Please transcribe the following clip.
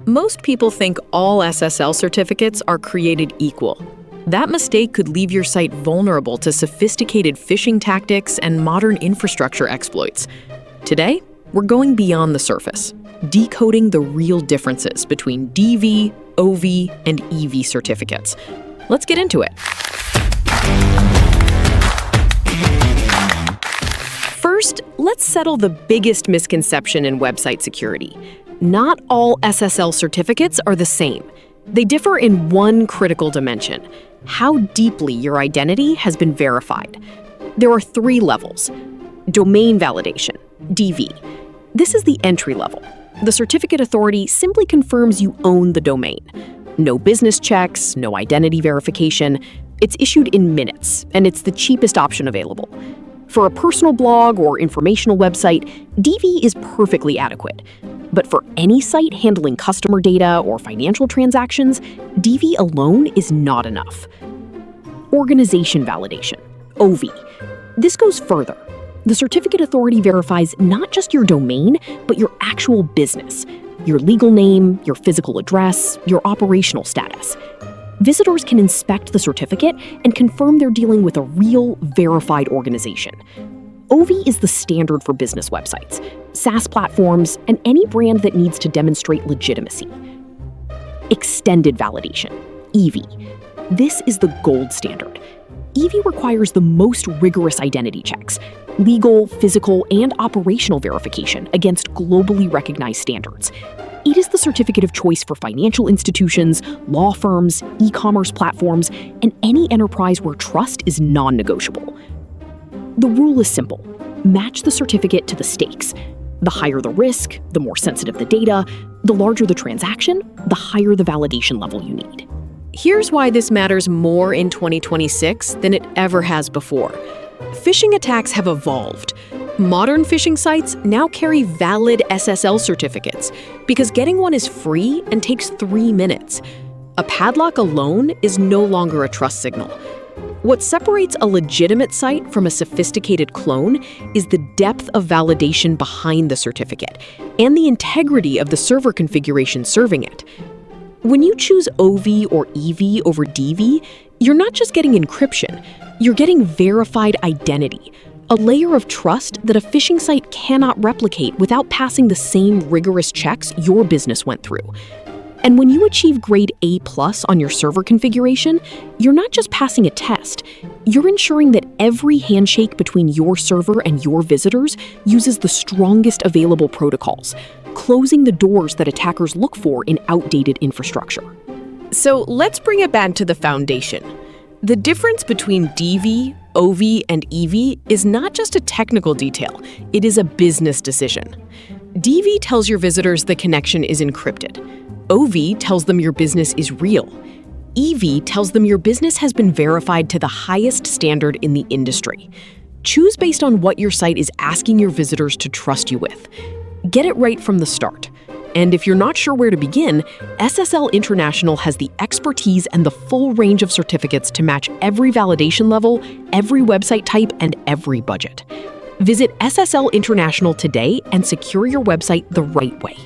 Most people think all SSL certificates are created equal. That mistake could leave your site vulnerable to sophisticated phishing tactics and modern infrastructure exploits. Today, we're going beyond the surface, decoding the real differences between DV, OV, and EV certificates. Let's get into it. First, let's settle the biggest misconception in website security. Not all SSL certificates are the same. They differ in one critical dimension: how deeply your identity has been verified. There are 3 levels. Domain validation, DV. This is the entry level. The certificate authority simply confirms you own the domain. No business checks, no identity verification. It's issued in minutes, and it's the cheapest option available. For a personal blog or informational website, DV is perfectly adequate. But for any site handling customer data or financial transactions, DV alone is not enough. Organization validation, OV. This goes further. The certificate authority verifies not just your domain, but your actual business, your legal name, your physical address, your operational status. Visitors can inspect the certificate and confirm they're dealing with a real, verified organization. OV is the standard for business websites, SaaS platforms, and any brand that needs to demonstrate legitimacy. Extended validation, EV. This is the gold standard. EV requires the most rigorous identity checks, legal, physical, and operational verification against globally recognized standards. It is the certificate of choice for financial institutions, law firms, e-commerce platforms, and any enterprise where trust is non-negotiable. The rule is simple: match the certificate to the stakes. The higher the risk, the more sensitive the data, the larger the transaction, the higher the validation level you need. Here's why this matters more in 2026 than it ever has before. Phishing attacks have evolved. Modern phishing sites now carry valid SSL certificates because getting one is free and takes 3 minutes. A padlock alone is no longer a trust signal. What separates a legitimate site from a sophisticated clone is the depth of validation behind the certificate and the integrity of the server configuration serving it. When you choose OV or EV over DV, you're not just getting encryption, you're getting verified identity, a layer of trust that a phishing site cannot replicate without passing the same rigorous checks your business went through. And when you achieve grade A+ on your server configuration, you're not just passing a test, you're ensuring that every handshake between your server and your visitors uses the strongest available protocols, closing the doors that attackers look for in outdated infrastructure. So let's bring it back to the foundation. The difference between DV, OV, and EV is not just a technical detail, it is a business decision. DV tells your visitors the connection is encrypted. OV tells them your business is real. EV tells them your business has been verified to the highest standard in the industry. Choose based on what your site is asking your visitors to trust you with. Get it right from the start. And if you're not sure where to begin, SSL International has the expertise and the full range of certificates to match every validation level, every website type, and every budget. Visit SSL International today and secure your website the right way.